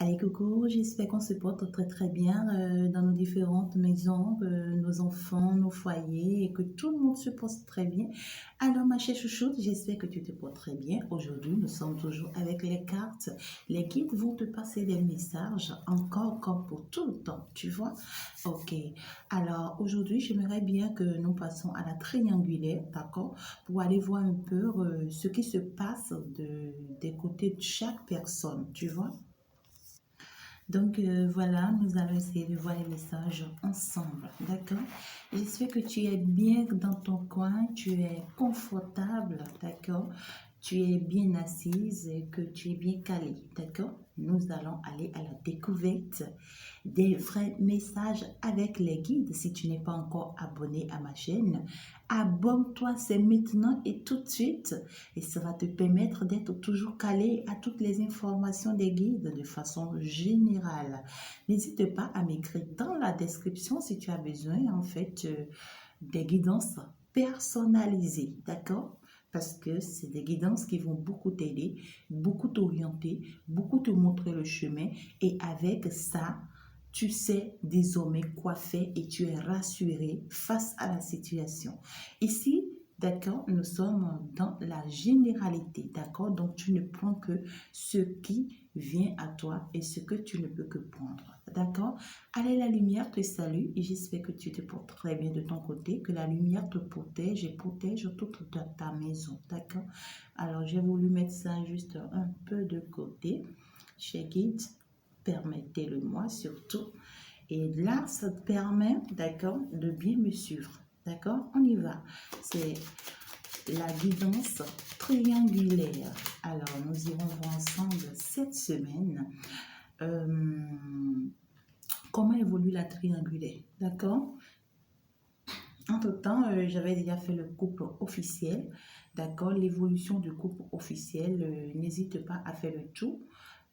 Allez, coucou, j'espère qu'on se porte très très bien dans nos différentes maisons, nos enfants, nos foyers et que tout le monde se porte très bien. Alors, ma chère chouchoute, j'espère que tu te portes très bien. Aujourd'hui, nous sommes toujours avec les cartes. Les guides vont te passer des messages encore comme pour tout le temps, tu vois? Ok. Alors, aujourd'hui, j'aimerais bien que nous passions à la triangulaire, d'accord? Pour aller voir un peu ce qui se passe des côtés de chaque personne, tu vois? Donc voilà, nous allons essayer de voir les messages ensemble, d'accord? J'espère que tu es bien dans ton coin, tu es confortable, d'accord? Tu es bien assise et que tu es bien calé, d'accord? Nous allons aller à la découverte des vrais messages avec les guides. Si tu n'es pas encore abonné à ma chaîne, abonne-toi, c'est maintenant et tout de suite. Et ça va te permettre d'être toujours calé à toutes les informations des guides de façon générale. N'hésite pas à m'écrire dans la description si tu as besoin, en fait, des guidances personnalisées, d'accord? Parce que c'est des guidances qui vont beaucoup t'aider, beaucoup t'orienter, beaucoup te montrer le chemin. Et avec ça, tu sais désormais quoi faire et tu es rassuré face à la situation. Ici, d'accord, nous sommes dans la généralité, d'accord? Donc, tu ne prends que ce qui vient à toi et ce que tu ne peux que prendre, d'accord? Allez, la lumière te salue et j'espère que tu te portes très bien de ton côté, que la lumière te protège et protège toute ta maison, d'accord? Alors, j'ai voulu mettre ça juste un peu de côté. Chez Guide, permettez-le-moi surtout. Et là, ça te permet, d'accord, de bien me suivre. D'accord? On y va. C'est la guidance triangulaire. Alors, nous irons voir ensemble cette semaine comment évolue la triangulaire. D'accord? Entre-temps, j'avais déjà fait le couple officiel. D'accord? L'évolution du couple officiel, n'hésite pas à faire le tour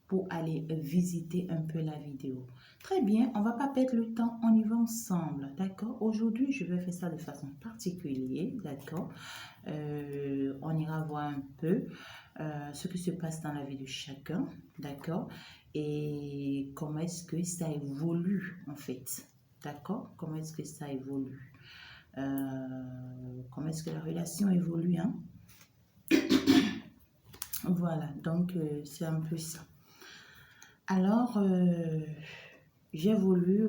pour aller visiter un peu la vidéo. Très bien, on va pas perdre le temps, on y va ensemble, d'accord? Aujourd'hui, je vais faire ça de façon particulière, d'accord? On ira voir un peu ce qui se passe dans la vie de chacun, d'accord? Et comment est-ce que ça évolue, en fait, d'accord? Comment est-ce que ça évolue? Comment est-ce que la relation évolue, hein? Voilà, donc c'est un peu ça. Alors, j'ai voulu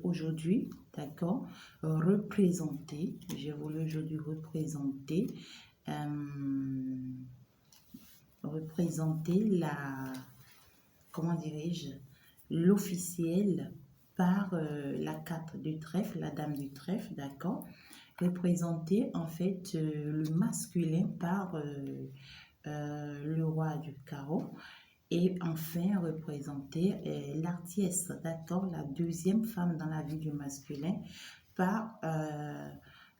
aujourd'hui, d'accord, j'ai voulu aujourd'hui représenter la, comment dirais-je, l'officiel par la carte du trèfle, la dame du trèfle, d'accord, représenter en fait le masculin par le roi du carreau. Et enfin, représenter l'artiesse, d'accord, la deuxième femme dans la vie du masculin, par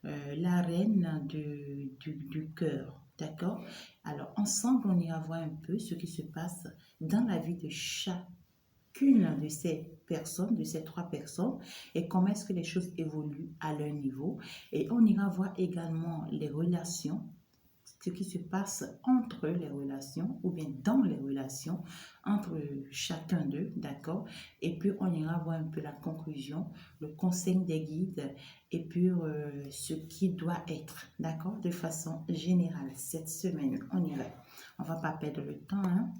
la reine du cœur, d'accord. Alors, ensemble, on ira voir un peu ce qui se passe dans la vie de chacune de ces personnes, de ces trois personnes, et comment est-ce que les choses évoluent à leur niveau. Et on ira voir également les relations, ce qui se passe entre les relations ou bien dans les relations entre chacun d'eux, d'accord? Et puis on ira voir un peu la conclusion, le conseil des guides et puis ce qui doit être, d'accord? De façon générale, cette semaine, on y va. On va pas perdre le temps, hein?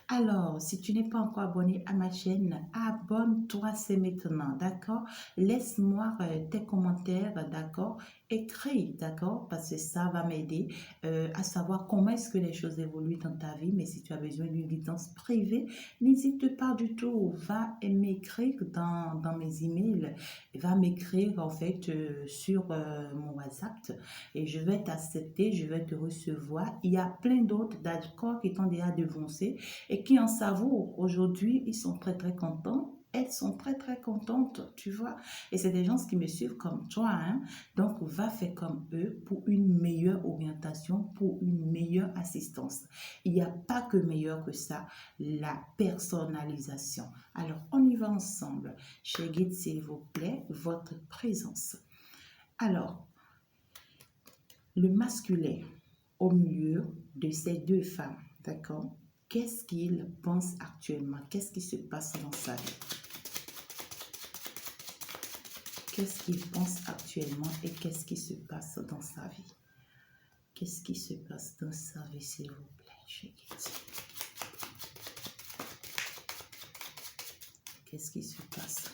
Alors, si tu n'es pas encore abonné à ma chaîne, abonne-toi, c'est maintenant, d'accord? Laisse-moi tes commentaires, d'accord? Écris, d'accord? Parce que ça va m'aider à savoir comment est-ce que les choses évoluent dans ta vie. Mais si tu as besoin d'une guidance privée, n'hésite pas du tout. Va m'écrire dans mes emails. Va m'écrire en fait sur mon WhatsApp et je vais t'accepter, je vais te recevoir. Il y a plein d'autres, d'accord, qui t'ont déjà devancé et qui en savourent. Aujourd'hui, ils sont très très contents. Elles sont très très contentes, tu vois. Et c'est des gens qui me suivent comme toi, hein. Donc, va faire comme eux pour une meilleure orientation, pour une meilleure assistance. Il n'y a pas que meilleur que ça, la personnalisation. Alors, on y va ensemble. Chez Guide, s'il vous plaît, votre présence. Alors, le masculin au milieu de ces deux femmes, d'accord? qu'est-ce qu'il pense actuellement? Qu'est-ce qui se passe dans sa vie? Qu'est-ce qu'il pense actuellement et qu'est-ce qui se passe dans sa vie? Qu'est-ce qui se passe dans sa vie, s'il vous plaît? Qu'est-ce qui se passe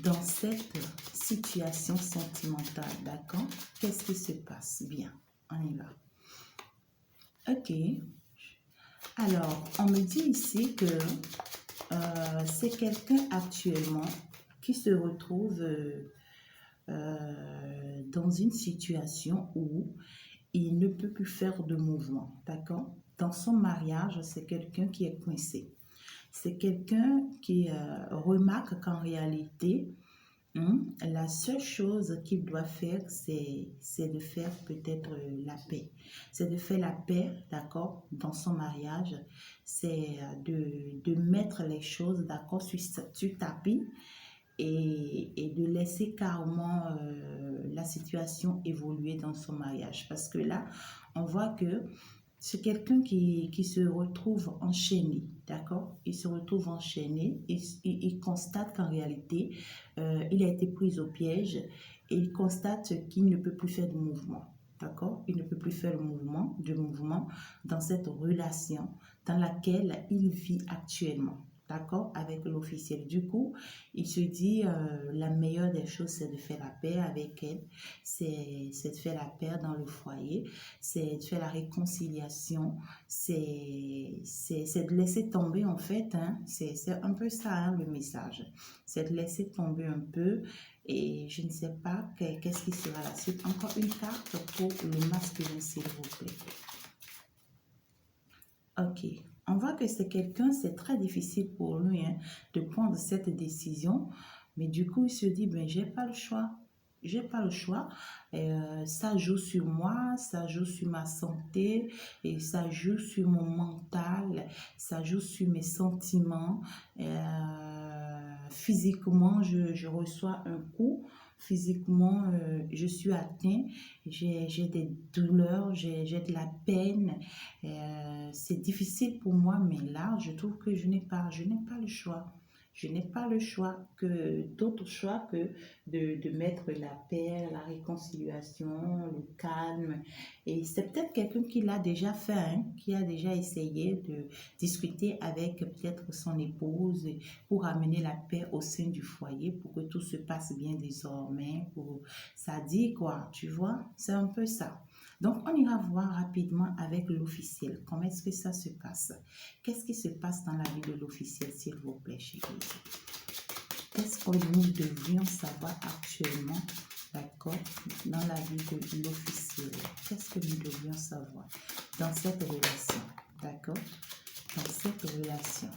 dans cette situation sentimentale, d'accord? Qu'est-ce qui se passe? Bien, on y va. Ok. Alors, on me dit ici que c'est quelqu'un actuellement qui se retrouve dans une situation où il ne peut plus faire de mouvement, d'accord? Dans son mariage, c'est quelqu'un qui est coincé. C'est quelqu'un qui remarque qu'en réalité, la seule chose qu'il doit faire, c'est de faire peut-être la paix. C'est de faire la paix, d'accord, dans son mariage. C'est de mettre les choses, d'accord, sur tapis et de laisser carrément la situation évoluer dans son mariage. Parce que là, on voit que c'est quelqu'un qui se retrouve enchaîné, d'accord? Il se retrouve enchaîné, il constate qu'en réalité, il a été pris au piège et il constate qu'il ne peut plus faire de mouvement, d'accord? Il ne peut plus faire de mouvement dans cette relation dans laquelle il vit actuellement. D'accord, avec l'officiel. Du coup, il se dit la meilleure des choses, c'est de faire la paix avec elle, c'est de faire la paix dans le foyer, c'est de faire la réconciliation, c'est de laisser tomber en fait, hein, c'est un peu ça hein, le message, c'est de laisser tomber un peu et je ne sais pas qu'est-ce qui sera la suite. Encore une carte pour le masculin s'il vous plaît. Ok. On voit que c'est quelqu'un, c'est très difficile pour lui hein, de prendre cette décision. Mais du coup, il se dit, ben, j'ai pas le choix. J'ai pas le choix. Ça joue sur moi, ça joue sur ma santé, et ça joue sur mon mental, ça joue sur mes sentiments. Physiquement, je reçois un coup. Physiquement, je suis atteint, j'ai des douleurs, j'ai de la peine. C'est difficile pour moi, mais là, je trouve que je n'ai pas le choix. Je n'ai pas le choix d'autre choix que de mettre la paix, la réconciliation, le calme. Et c'est peut-être quelqu'un qui l'a déjà fait, hein, qui a déjà essayé de discuter avec peut-être son épouse pour amener la paix au sein du foyer, pour que tout se passe bien désormais. Ça dit quoi, tu vois? C'est un peu ça. Donc, on ira voir rapidement avec l'officiel. Comment est-ce que ça se passe? Qu'est-ce qui se passe dans la vie de l'officiel, s'il vous plaît, chérie? Qu'est-ce que nous devrions savoir actuellement, d'accord, dans la vie de l'officiel? Qu'est-ce que nous devrions savoir dans cette relation, d'accord? Dans cette relation.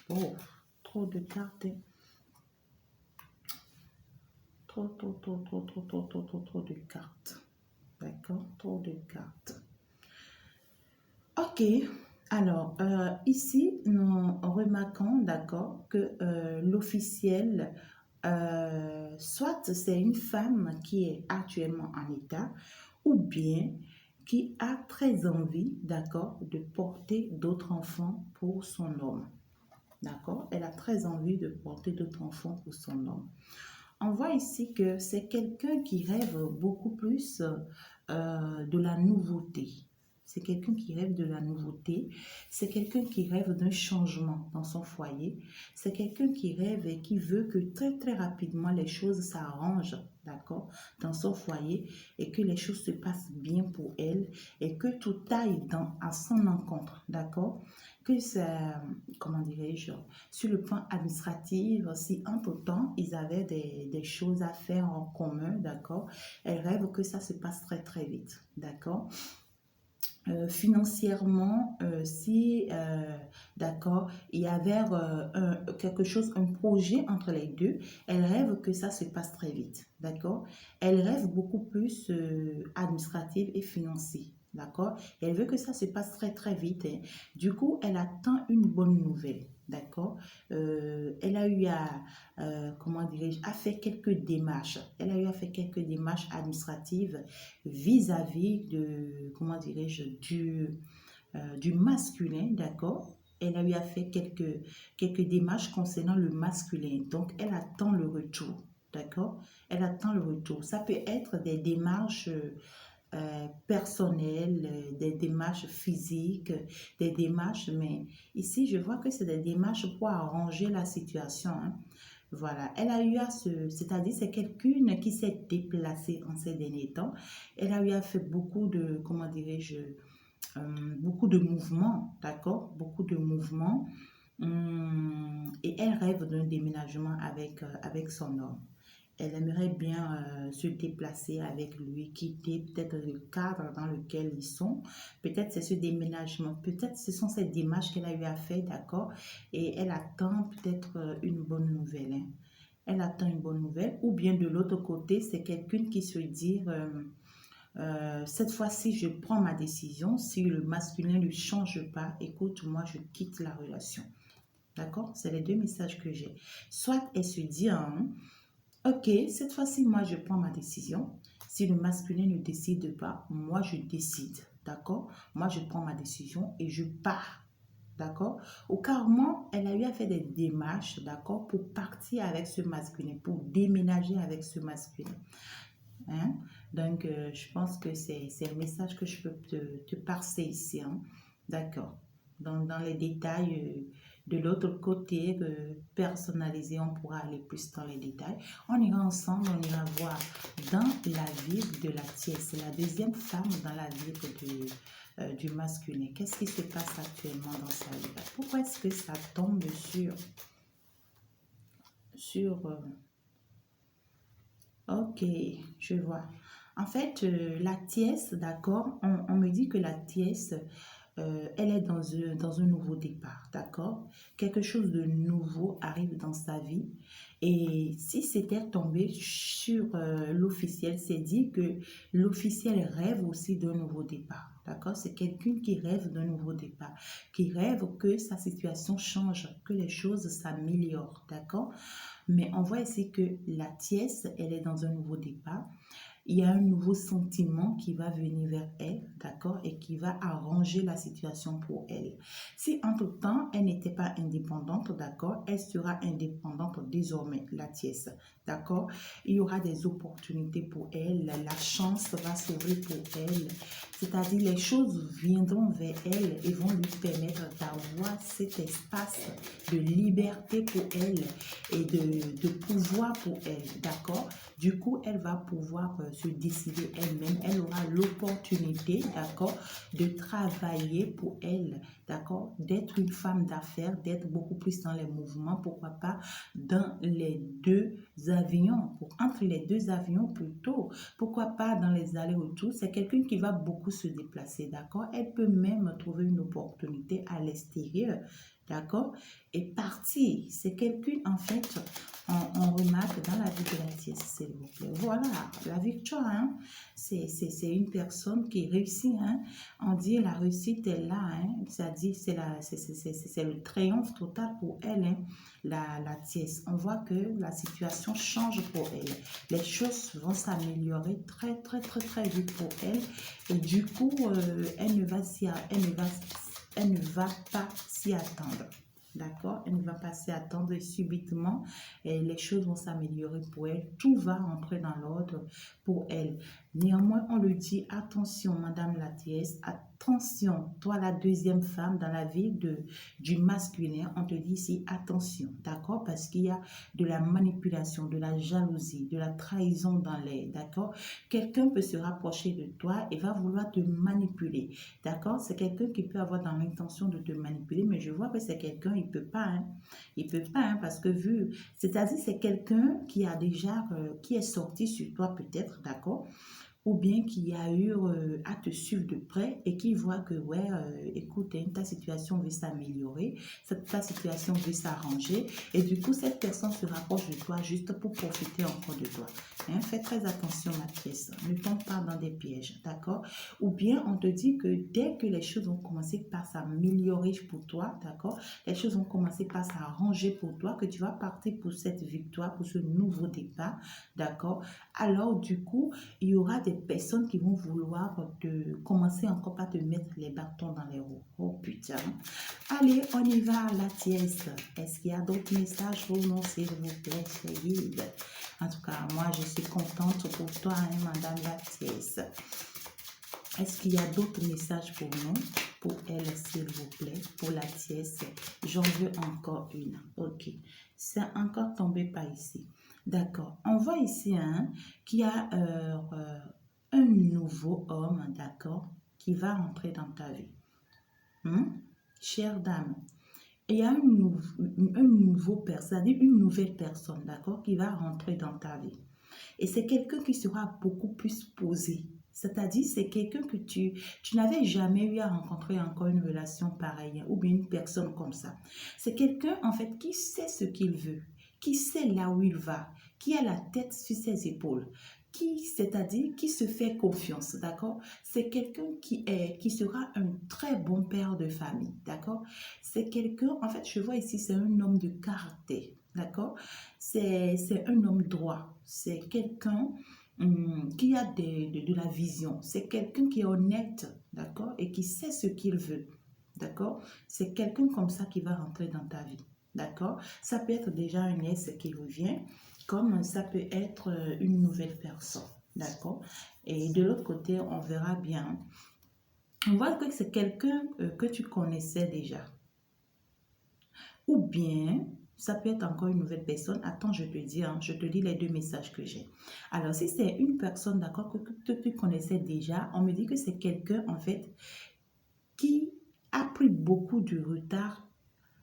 Oh, trop de cartes. Trop de cartes. D'accord? Trop de cartes. Ok. Alors, ici, nous remarquons, d'accord, que l'officiel, soit c'est une femme qui est actuellement en état, ou bien qui a très envie, d'accord, de porter d'autres enfants pour son homme. D'accord? Elle a très envie de porter d'autres enfants pour son homme. On voit ici que c'est quelqu'un qui rêve beaucoup plus de la nouveauté. C'est quelqu'un qui rêve de la nouveauté. C'est quelqu'un qui rêve d'un changement dans son foyer. C'est quelqu'un qui rêve et qui veut que très très rapidement les choses s'arrangent, d'accord, dans son foyer et que les choses se passent bien pour elle et que tout aille à son encontre, d'accord. Que ça, comment dirais-je, sur le plan administratif, si entre-temps, ils avaient des choses à faire en commun, d'accord, elle rêve que ça se passe très très vite, d'accord. Financièrement, si, d'accord, il y avait quelque chose, un projet entre les deux, elle rêve que ça se passe très vite, d'accord. Elle rêve beaucoup plus administrative et financier, d'accord. Elle veut que ça se passe très très vite, hein. Du coup, elle attend une bonne nouvelle, d'accord. Elle a eu à, comment dirais-je, à faire quelques démarches. Elle a eu à faire quelques démarches administratives vis-à-vis de, comment dirais-je, du masculin, d'accord? Elle a eu à faire quelques démarches concernant le masculin. Donc, elle attend le retour, d'accord? Elle attend le retour. Ça peut être des démarches personnelles, des démarches physiques, des démarches, mais ici, je vois que c'est des démarches pour arranger la situation, hein. Voilà, elle a eu à c'est-à-dire c'est quelqu'un qui s'est déplacée en ces derniers temps. Elle a eu à faire beaucoup de, comment dirais-je, beaucoup de mouvements, d'accord? Beaucoup de mouvements. Et elle rêve d'un déménagement avec son homme. Elle aimerait bien se déplacer avec lui, quitter peut-être le cadre dans lequel ils sont. Peut-être c'est ce déménagement, peut-être ce sont ces démarches qu'elle a eu à faire, d'accord? Et elle attend peut-être une bonne nouvelle, hein. Elle attend une bonne nouvelle. Ou bien de l'autre côté, c'est quelqu'un qui se dit, cette fois-ci, je prends ma décision. Si le masculin ne change pas, écoute, moi, je quitte la relation. D'accord? C'est les deux messages que j'ai. Soit elle se dit, hein, ok, cette fois-ci, moi, je prends ma décision. Si le masculin ne décide pas, moi, je décide. D'accord? Moi, je prends ma décision et je pars. D'accord? Ou carrément, elle a eu à faire des démarches, d'accord, pour partir avec ce masculin, pour déménager avec ce masculin. Hein? Donc, je pense que c'est le message que je peux te passer ici, hein. D'accord. Dans les détails de l'autre côté, personnalisé, on pourra aller plus dans les détails. On ira ensemble, on ira voir dans la vie de la tiesse, la deuxième femme dans la vie du masculin. Qu'est-ce qui se passe actuellement dans sa vie? Pourquoi est-ce que ça tombe sur ok, je vois. En fait, la tiesse, d'accord, on me dit que la tiesse, elle est dans un nouveau départ, d'accord? Quelque chose de nouveau arrive dans sa vie. Et si c'était tombé sur l'officiel, c'est dit que l'officiel rêve aussi d'un nouveau départ, d'accord? C'est quelqu'un qui rêve d'un nouveau départ, qui rêve que sa situation change, que les choses s'améliorent, d'accord? Mais on voit ici que la tiesse, elle est dans un nouveau départ. Il y a un nouveau sentiment qui va venir vers elle, d'accord, et qui va arranger la situation pour elle. Si entre-temps, elle n'était pas indépendante, d'accord, elle sera indépendante désormais, la tiesse, d'accord. Il y aura des opportunités pour elle, la chance va s'ouvrir pour elle, c'est-à-dire les choses viendront vers elle et vont lui permettre d'avoir cet espace de liberté pour elle et de pouvoir pour elle, d'accord. Du coup, elle va pouvoir se décider elle-même. Elle aura l'opportunité, d'accord, de travailler pour elle, d'accord, d'être une femme d'affaires, d'être beaucoup plus dans les mouvements, pourquoi pas dans les deux avions, entre les deux avions plutôt, pourquoi pas dans les allers-retours. C'est quelqu'un qui va beaucoup se déplacer, d'accord. Elle peut même trouver une opportunité à l'extérieur, d'accord, et partir. C'est quelqu'un, en fait, on remarque dans la vie de la tiesse, s'il vous plaît. Voilà, la victoire, hein, c'est une personne qui réussit, hein. On dit la réussite est là, hein. C'est-à-dire c'est le triomphe total pour elle, hein, la tiesse. On voit que la situation change pour elle. Les choses vont s'améliorer très, très, très, très vite pour elle. Et du coup, elle ne va pas s'y attendre. D'accord? Elle ne va pas s'y attendre et subitement, les choses vont s'améliorer pour elle. Tout va entrer dans l'ordre pour elle. Néanmoins, on le dit, attention, Madame la tiesse, attention, toi la deuxième femme dans la vie du masculin, on te dit ici, attention, d'accord? Parce qu'il y a de la manipulation, de la jalousie, de la trahison dans l'air, d'accord? Quelqu'un peut se rapprocher de toi et va vouloir te manipuler, d'accord? C'est quelqu'un qui peut avoir dans l'intention de te manipuler, mais je vois que c'est quelqu'un, il peut pas, hein. Il peut pas, hein, parce que c'est-à-dire c'est quelqu'un qui a déjà, qui est sorti sur toi peut-être, d'accord? Ou bien qui a eu à te suivre de près et qui voit que, ouais, écoute, hein, ta situation veut s'améliorer, ta situation veut s'arranger, et du coup, cette personne se rapproche de toi juste pour profiter encore de toi. Hein, fais très attention, ma pièce, ne tombe pas dans des pièges, d'accord? Ou bien, on te dit que dès que les choses vont commencer par s'améliorer pour toi, d'accord? Les choses vont commencer par s'arranger pour toi, que tu vas partir pour cette victoire, pour ce nouveau départ, d'accord? Alors, du coup, il y aura des personnes qui vont vouloir commencer encore par te mettre les bâtons dans les roues. Oh putain. Allez, on y va, la tièce. Est-ce qu'il y a d'autres messages pour nous, s'il vous plaît, cher guide? En tout cas, moi, je suis contente pour toi, hein, madame la tièce. Est-ce qu'il y a d'autres messages pour nous, pour elle, s'il vous plaît, pour la tièce? J'en veux encore une. Ok. C'est encore tombé par ici. D'accord. On voit ici hein, qu'il y a un nouveau homme, d'accord, qui va rentrer dans ta vie. Chère dame, il y a un nouveau personne, une nouvelle personne, d'accord, qui va rentrer dans ta vie. Et c'est quelqu'un qui sera beaucoup plus posé. C'est-à-dire, c'est quelqu'un que tu n'avais jamais eu à rencontrer encore une relation pareille, ou bien une personne comme ça. C'est quelqu'un, en fait, qui sait ce qu'il veut, qui sait là où il va, qui a la tête sur ses épaules, c'est-à-dire, qui se fait confiance, d'accord? C'est quelqu'un qui sera un très bon père de famille, d'accord? C'est quelqu'un, en fait, je vois ici, c'est un homme de caractère, d'accord? C'est un homme droit, c'est quelqu'un qui a de la vision. C'est quelqu'un qui est honnête, d'accord, et qui sait ce qu'il veut, d'accord. C'est quelqu'un comme ça qui va rentrer dans ta vie, d'accord. Ça peut être déjà un ex qui revient, comme ça peut être une nouvelle personne, d'accord. Et de l'autre côté, on verra bien. On voit que c'est quelqu'un que tu connaissais déjà. Ou bien, ça peut être encore une nouvelle personne. Attends, je te dis, hein, je te lis les deux messages que j'ai. Alors, si c'est une personne, d'accord, que tu connaissais déjà, on me dit que c'est quelqu'un, en fait, qui a pris beaucoup de retard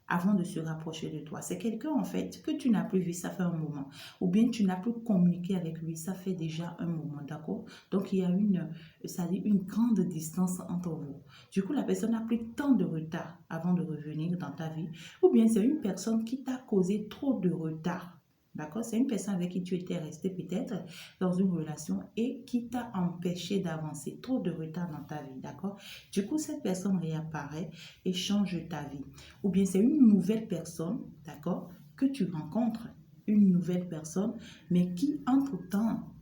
avant de se rapprocher de toi. C'est quelqu'un, en fait, que tu n'as plus vu, ça fait un moment. Ou bien tu n'as plus communiqué avec lui, ça fait déjà un moment, d'accord? Donc, il y a une grande distance entre vous. Du coup, la personne a pris tant de retard avant de revenir dans ta vie. Ou bien c'est une personne qui t'a causé trop de retard. D'accord? C'est une personne avec qui tu étais resté peut-être dans une relation et qui t'a empêché d'avancer. Trop de retard dans ta vie. D'accord? Du coup, cette personne réapparaît et change ta vie. Ou bien c'est une nouvelle personne, d'accord, que tu rencontres. Une nouvelle personne, mais qui, entre-temps,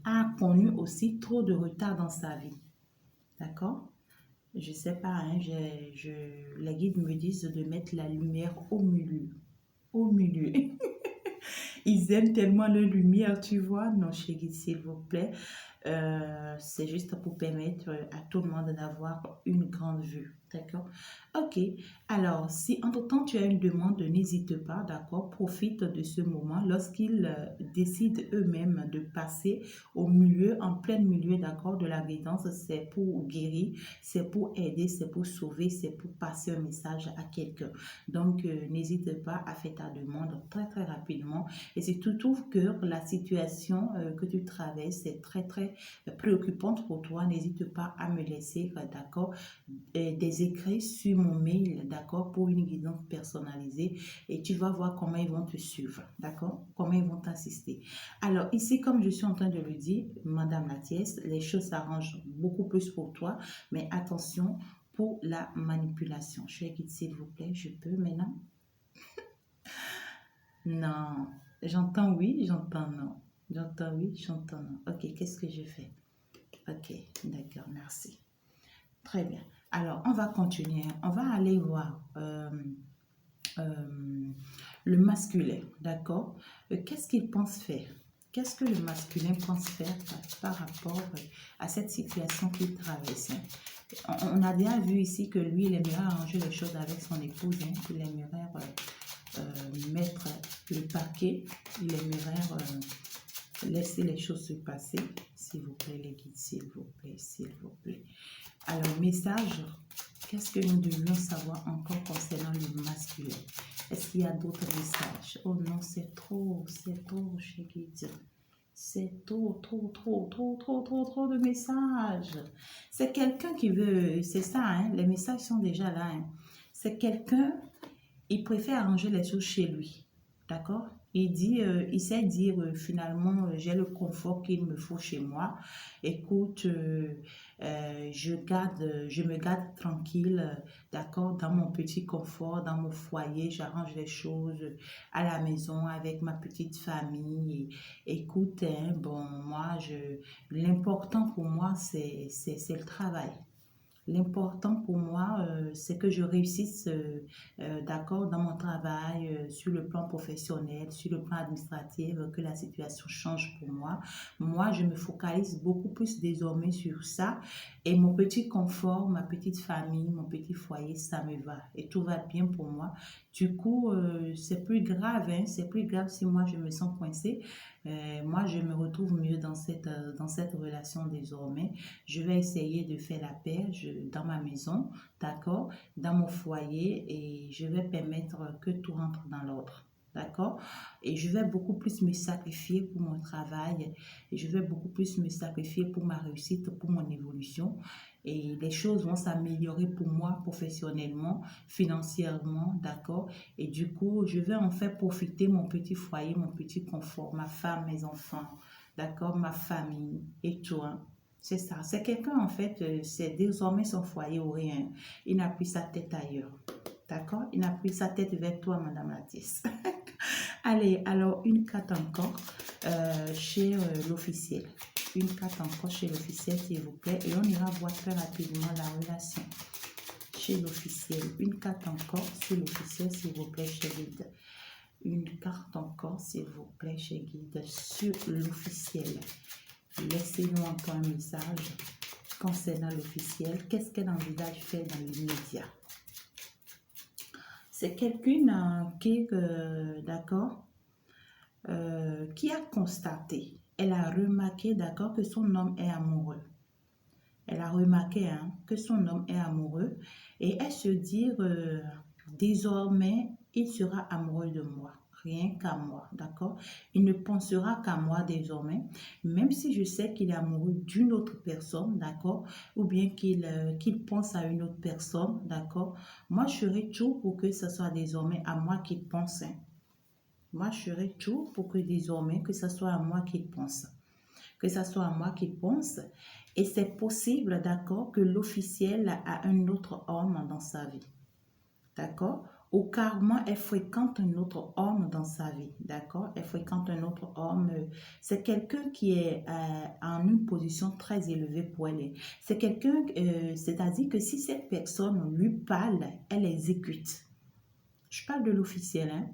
a connu aussi trop de retard dans sa vie. D'accord? Je ne sais pas, hein, les guides me disent de mettre la lumière au milieu. Au milieu. Ils aiment tellement la lumière, tu vois. Non, chérie, s'il vous plaît. C'est juste pour permettre à tout le monde d'avoir une grande vue. D'accord? Ok. Alors, si entre-temps tu as une demande, n'hésite pas, d'accord? Profite de ce moment lorsqu'ils décident eux-mêmes de passer au milieu, en plein milieu, d'accord, de la guidance. C'est pour guérir, c'est pour aider, c'est pour sauver, c'est pour passer un message à quelqu'un. Donc, n'hésite pas à faire ta demande très, très rapidement. Et si tu trouves que la situation que tu traverses est très, très préoccupante pour toi, n'hésite pas à me laisser, d'accord, des écrits sur mon mail, d'accord, pour une guidance personnalisée et tu vas voir comment ils vont te suivre, d'accord, comment ils vont t'assister. Alors ici, comme je suis en train de le dire, Madame la Tiesse, les choses s'arrangent beaucoup plus pour toi, mais attention pour la manipulation. Je guide, s'il vous plaît, je peux maintenant? Non, j'entends oui, j'entends non. J'entends oui, j'entends non. Ok, qu'est-ce que je fais? Ok, d'accord, merci. Très bien. Alors, on va continuer. On va aller voir le masculin, d'accord? Qu'est-ce qu'il pense faire? Qu'est-ce que le masculin pense faire par rapport à cette situation qu'il traverse? On a déjà vu ici que lui, il aimerait arranger les choses avec son épouse. Hein. Il aimerait mettre le paquet. Il aimerait laisser les choses se passer. S'il vous plaît, les guides, s'il vous plaît, s'il vous plaît. Alors, message, qu'est-ce que nous devions savoir encore concernant le masculin? Est-ce qu'il y a d'autres messages? Oh non, c'est trop, chez guide. C'est trop de messages. C'est quelqu'un qui veut, c'est ça, hein, les messages sont déjà là. Hein. C'est quelqu'un, il préfère arranger les choses chez lui. D'accord? Il dit, il sait dire finalement, j'ai le confort qu'il me faut chez moi. Écoute, je me garde tranquille, d'accord, dans mon petit confort, dans mon foyer, j'arrange les choses à la maison avec ma petite famille. Écoute, hein, bon, l'important pour moi, c'est le travail. L'important pour moi, c'est que je réussisse, d'accord, dans mon travail, sur le plan professionnel, sur le plan administratif, que la situation change pour moi. Moi, je me focalise beaucoup plus désormais sur ça. Et mon petit confort, ma petite famille, mon petit foyer, ça me va. Et tout va bien pour moi. Du coup, c'est plus grave, hein, c'est plus grave si moi, je me sens coincée. Moi, je me retrouve mieux dans cette relation désormais. Je vais essayer de faire la paix dans ma maison, d'accord, dans mon foyer et je vais permettre que tout rentre dans l'ordre. D'accord? Et je vais beaucoup plus me sacrifier pour mon travail. Et je vais beaucoup plus me sacrifier pour ma réussite, pour mon évolution. Et les choses vont s'améliorer pour moi professionnellement, financièrement, d'accord? Et du coup, je vais en faire profiter mon petit foyer, mon petit confort, ma femme, mes enfants, d'accord? Ma famille et tout, hein. C'est ça. C'est quelqu'un, en fait, c'est désormais son foyer ou rien. Il n'a plus sa tête ailleurs. D'accord? Il n'a plus sa tête vers toi, Madame Latisse. Allez, alors une carte encore chez l'officiel. Une carte encore chez l'officiel, s'il vous plaît. Et on ira voir très rapidement la relation chez l'officiel. Une carte encore chez l'officiel, s'il vous plaît, chez guide. Une carte encore, s'il vous plaît, chez guide, sur l'officiel. Laissez-nous encore un message concernant l'officiel. Qu'est-ce qu'elle envisage faire dans l'immédiat? C'est quelqu'un qui, d'accord, qui a constaté, elle a remarqué, d'accord, que son homme est amoureux. Elle a remarqué que son homme est amoureux et elle se dit, désormais, il sera amoureux de moi. Rien qu'à moi, d'accord? Il ne pensera qu'à moi désormais, même si je sais qu'il est amoureux d'une autre personne, d'accord? Ou bien qu'il pense à une autre personne, d'accord? Moi, je ferai tout pour que ce soit désormais à moi qu'il pense. Moi, je ferai tout pour que désormais, que ce soit à moi qu'il pense. Que ce soit à moi qu'il pense. Et c'est possible, d'accord, que l'officiel a un autre homme dans sa vie. D'accord? Ou carrément, elle fréquente un autre homme dans sa vie. D'accord? Elle fréquente un autre homme. C'est quelqu'un qui est en une position très élevée pour elle. C'est quelqu'un, c'est-à-dire que si cette personne lui parle, elle exécute. Je parle de l'officiel, hein?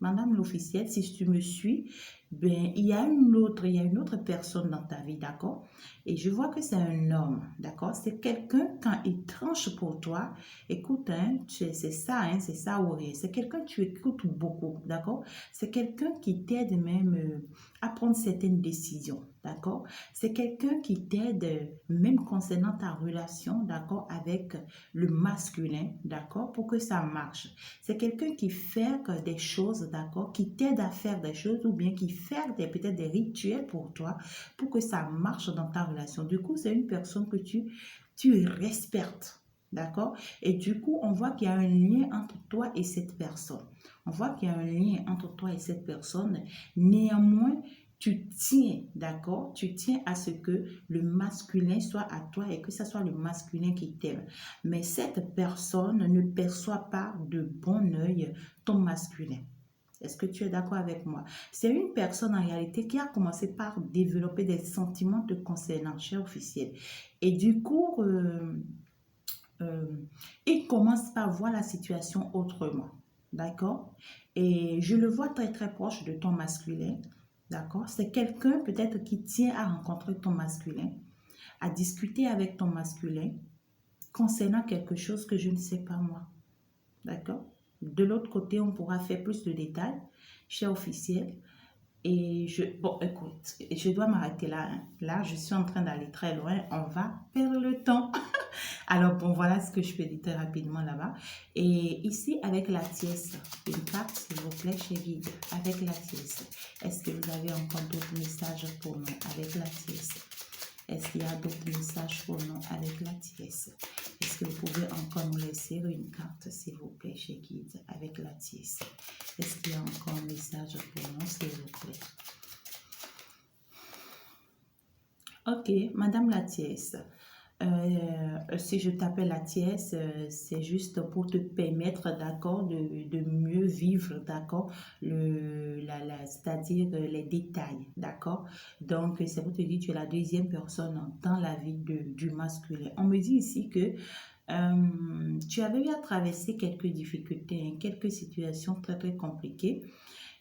Madame l'officielle, si tu me suis, ben, il y a une autre personne dans ta vie, d'accord? Et je vois que c'est un homme, d'accord? C'est quelqu'un, quand il tranche pour toi, écoute, hein, c'est ça ou rien. C'est quelqu'un que tu écoutes beaucoup, d'accord? C'est quelqu'un qui t'aide même à prendre certaines décisions, d'accord? C'est quelqu'un qui t'aide même concernant ta relation, d'accord, avec le masculin, d'accord, pour que ça marche. C'est quelqu'un qui fait des choses, d'accord, qui t'aide à faire des choses ou bien qui fait peut-être des rituels pour toi pour que ça marche dans ta relation. Du coup, c'est une personne que tu respectes, d'accord? Et du coup, on voit qu'il y a un lien entre toi et cette personne. On voit qu'il y a un lien entre toi et cette personne. Néanmoins, tu tiens, d'accord? Tu tiens à ce que le masculin soit à toi et que ce soit le masculin qui t'aime. Mais cette personne ne perçoit pas de bon œil ton masculin. Est-ce que tu es d'accord avec moi? C'est une personne en réalité qui a commencé par développer des sentiments te concernant, cher officiel. Et du coup, il commence par voir la situation autrement. D'accord? Et je le vois très très proche de ton masculin. D'accord? C'est quelqu'un peut-être qui tient à rencontrer ton masculin, à discuter avec ton masculin concernant quelque chose que je ne sais pas moi. D'accord? De l'autre côté, on pourra faire plus de détails, cher officiel. Et bon, écoute, je dois m'arrêter là. Là, je suis en train d'aller très loin. On va perdre le temps. Alors, bon, voilà ce que je peux dire très rapidement là-bas. Et ici, avec la tiesse, une carte, s'il vous plaît, chez Guide, avec la tiesse. Est-ce que vous avez encore d'autres messages pour nous avec la tiesse? Est-ce qu'il y a d'autres messages pour nous avec la tiesse? Est-ce que vous pouvez encore nous laisser une carte, s'il vous plaît, chez Guide, avec la tiesse? Est-ce qu'il y a encore un message pour nous, s'il vous plaît? Ok, Madame la Tiesse. Si je t'appelle la tiesse, c'est juste pour te permettre, d'accord, de mieux vivre, d'accord, c'est-à-dire les détails, d'accord. Donc, c'est pour te dire, tu es la deuxième personne dans la vie du masculin. On me dit ici que tu avais eu à traverser quelques difficultés, hein, quelques situations très, très compliquées.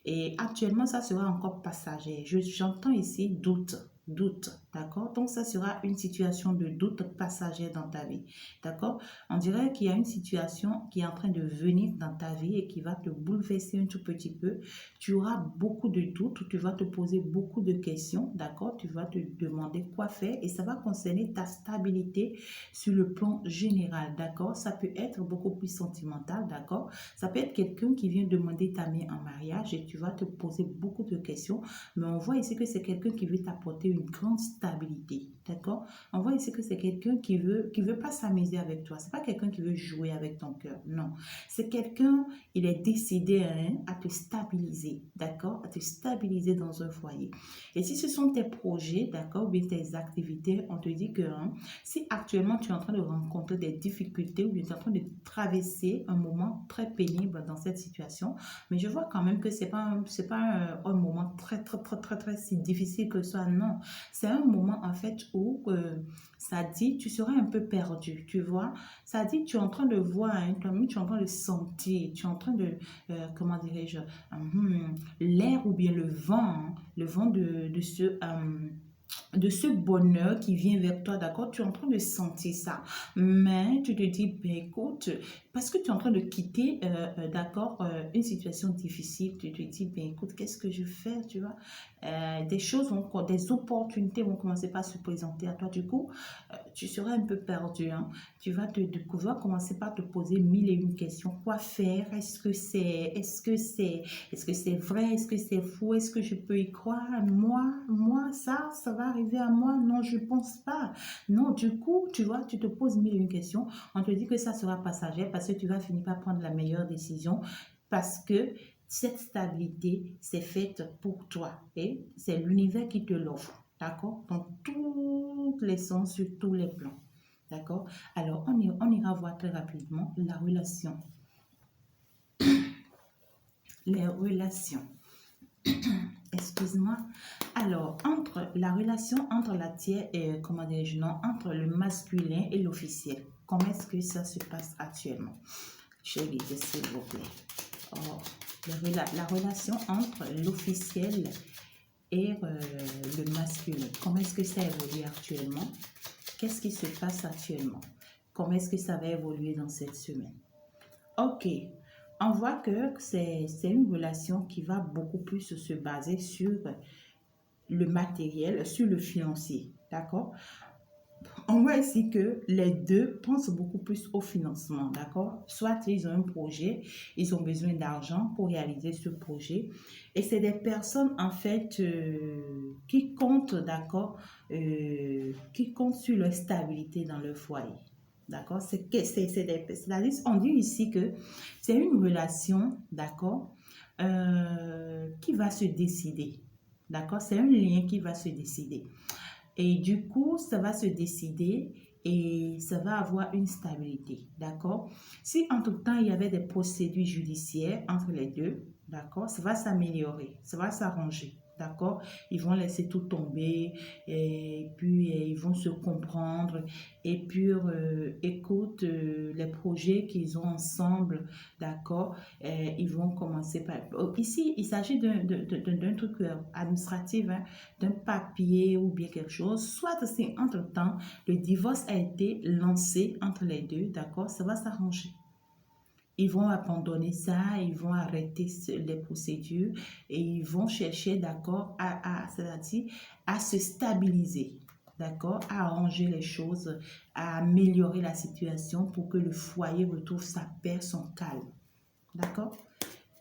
Et actuellement, ça sera encore passager. J'entends ici doute, doute, d'accord? Donc, ça sera une situation de doute passager dans ta vie, d'accord? On dirait qu'il y a une situation qui est en train de venir dans ta vie et qui va te bouleverser un tout petit peu. Tu auras beaucoup de doutes, tu vas te poser beaucoup de questions, d'accord? Tu vas te demander quoi faire et ça va concerner ta stabilité sur le plan général, d'accord? Ça peut être beaucoup plus sentimental, d'accord? Ça peut être quelqu'un qui vient demander ta main en mariage et tu vas te poser beaucoup de questions. Mais on voit ici que c'est quelqu'un qui veut t'apporter une grande stabilité. D'accord? On voit ici que c'est quelqu'un qui veut pas s'amuser avec toi. C'est pas quelqu'un qui veut jouer avec ton cœur. Non. C'est quelqu'un, il est décidé, hein, à te stabiliser. D'accord? À te stabiliser dans un foyer. Et si ce sont tes projets, d'accord, ou bien tes activités, on te dit que hein, si actuellement tu es en train de rencontrer des difficultés ou bien tu es en train de traverser un moment très pénible dans cette situation, mais je vois quand même que c'est pas un moment très si difficile que ça, non. C'est un moment en fait où ça dit tu seras un peu perdu, tu vois. Ça dit tu es en train de voir, hein, toi-même tu es en train de sentir, tu es en train de, comment dirais-je, l'air ou bien le vent de ce bonheur qui vient vers toi, d'accord? Tu es en train de sentir ça. Mais tu te dis, ben écoute, parce que tu es en train de quitter, d'accord, une situation difficile, tu te dis, ben écoute, qu'est-ce que je fais, tu vois? Des choses vont, des opportunités vont commencer par se présenter à toi. Du coup, tu seras un peu perdu, hein. Tu vas te découvrir, commencer par te poser mille et une questions. Quoi faire? Est-ce que c'est vrai? Est-ce que c'est faux? Est-ce que je peux y croire? Ça va arriver à moi? Non, je pense pas. Non, du coup, tu vois, tu te poses mille et une questions. On te dit que ça sera passager parce que tu vas finir par prendre la meilleure décision parce que cette stabilité, c'est faite pour toi et c'est l'univers qui te l'offre. D'accord? Dans tous les sens, sur tous les plans. D'accord? Alors, on ira voir très rapidement la relation. Les relations. Excuse-moi. Alors, entre la relation entre la tiers et, comment dirais-je, non, entre le masculin et l'officiel, comment est-ce que ça se passe actuellement? Je vais dire, s'il vous plaît. Oh, la relation entre l'officiel et le masculin, comment est-ce que ça évolue actuellement? Qu'est-ce qui se passe actuellement? Comment est-ce que ça va évoluer dans cette semaine? Ok, on voit que c'est une relation qui va beaucoup plus se baser sur le matériel, sur le financier. D'accord? On voit ici que les deux pensent beaucoup plus au financement. D'accord? Soit ils ont un projet, ils ont besoin d'argent pour réaliser ce projet. Et c'est des personnes, en fait, qui comptent, d'accord, qui comptent sur leur stabilité dans leur foyer. D'accord? C'est-à-dire, on dit ici que c'est une relation, d'accord, qui va se décider. D'accord? C'est un lien qui va se décider. Et du coup, ça va se décider et ça va avoir une stabilité. D'accord? Si en tout temps, il y avait des procédures judiciaires entre les deux, d'accord, ça va s'améliorer, ça va s'arranger. D'accord? Ils vont laisser tout tomber et puis ils vont se comprendre. Et puis, écoute, les projets qu'ils ont ensemble, d'accord, ils vont commencer par... Ici, il s'agit d'un truc administratif, hein, d'un papier ou bien quelque chose. Soit c'est entre-temps, le divorce a été lancé entre les deux, d'accord, ça va s'arranger. Ils vont abandonner ça, ils vont arrêter les procédures et ils vont chercher, d'accord, c'est-à-dire à se stabiliser, d'accord, à arranger les choses, à améliorer la situation pour que le foyer retrouve sa paix, son calme. D'accord?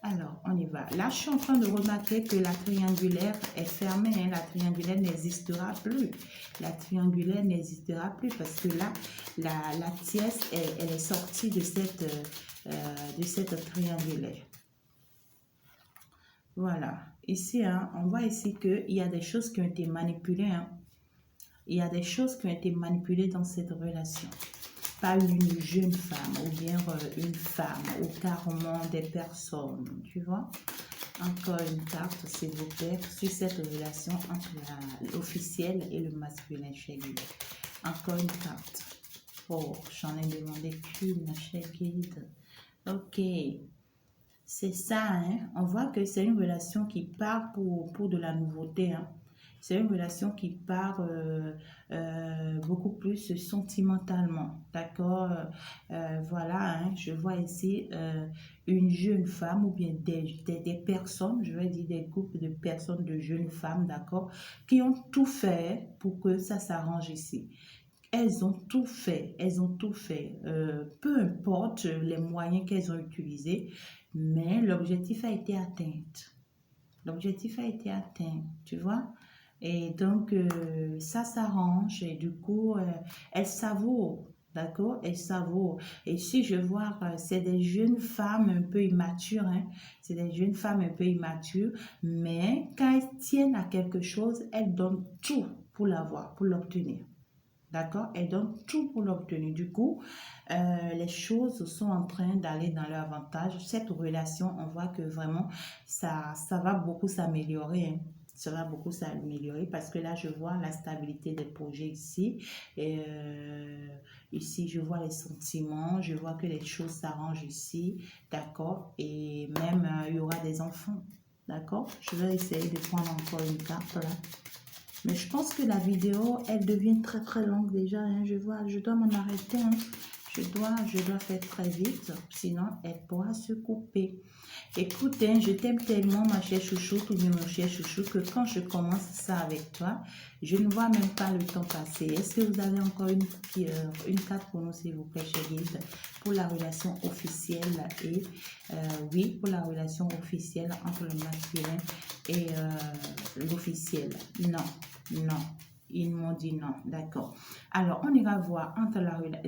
Alors, on y va. Là, je suis en train de remarquer que la triangulaire est fermée. Hein. La triangulaire n'existera plus. La triangulaire n'existera plus parce que là, la tierce, elle est sortie de cette triangulaire. Voilà. Ici, hein, on voit ici qu'il y a des choses qui ont été manipulées. Hein. Il y a des choses qui ont été manipulées dans cette relation. Pas une jeune femme ou bien une femme ou carrément des personnes, tu vois. Encore une carte, s'il vous plaît, sur cette relation entre l'officiel et le masculin chez lui. Encore une carte. Oh, j'en ai demandé qu'une chez Guide. Ok. C'est ça, hein. On voit que c'est une relation qui part pour de la nouveauté, hein. C'est une relation qui part beaucoup plus sentimentalement, d'accord? Voilà, hein, je vois ici une jeune femme ou bien des personnes, je vais dire des groupes de personnes, de jeunes femmes, d'accord, qui ont tout fait pour que ça s'arrange ici. Elles ont tout fait, elles ont tout fait. Peu importe les moyens qu'elles ont utilisés, mais l'objectif a été atteint. L'objectif a été atteint, tu vois. Et donc, ça s'arrange et du coup, elles savourent, d'accord? Elles savourent. Et si je vois, c'est des jeunes femmes un peu immatures, hein? C'est des jeunes femmes un peu immatures, mais quand elles tiennent à quelque chose, elles donnent tout pour l'avoir, pour l'obtenir. D'accord? Elles donnent tout pour l'obtenir. Du coup, les choses sont en train d'aller dans leur avantage. Cette relation, on voit que vraiment, ça va beaucoup s'améliorer. Hein. Ça va beaucoup s'améliorer parce que là, je vois la stabilité des projets ici. Et ici, je vois les sentiments. Je vois que les choses s'arrangent ici. D'accord? Et même, il y aura des enfants. D'accord? Je vais essayer de prendre encore une carte là. Mais je pense que la vidéo, elle devient très très longue déjà. Hein. Je dois m'en arrêter. Hein. Je dois faire très vite. Sinon, elle pourra se couper. Écoute, hein, je t'aime tellement, ma chère chouchou, ou bien mon cher chouchou, que quand je commence ça avec toi, je ne vois même pas le temps passer. Est-ce que vous avez encore une carte pour nous, s'il vous plaît, chez Guide, pour la relation officielle et oui, pour la relation officielle entre le masculin et l'officiel? Non, non. Ils m'ont dit non, d'accord. Alors, on ira voir entre la relation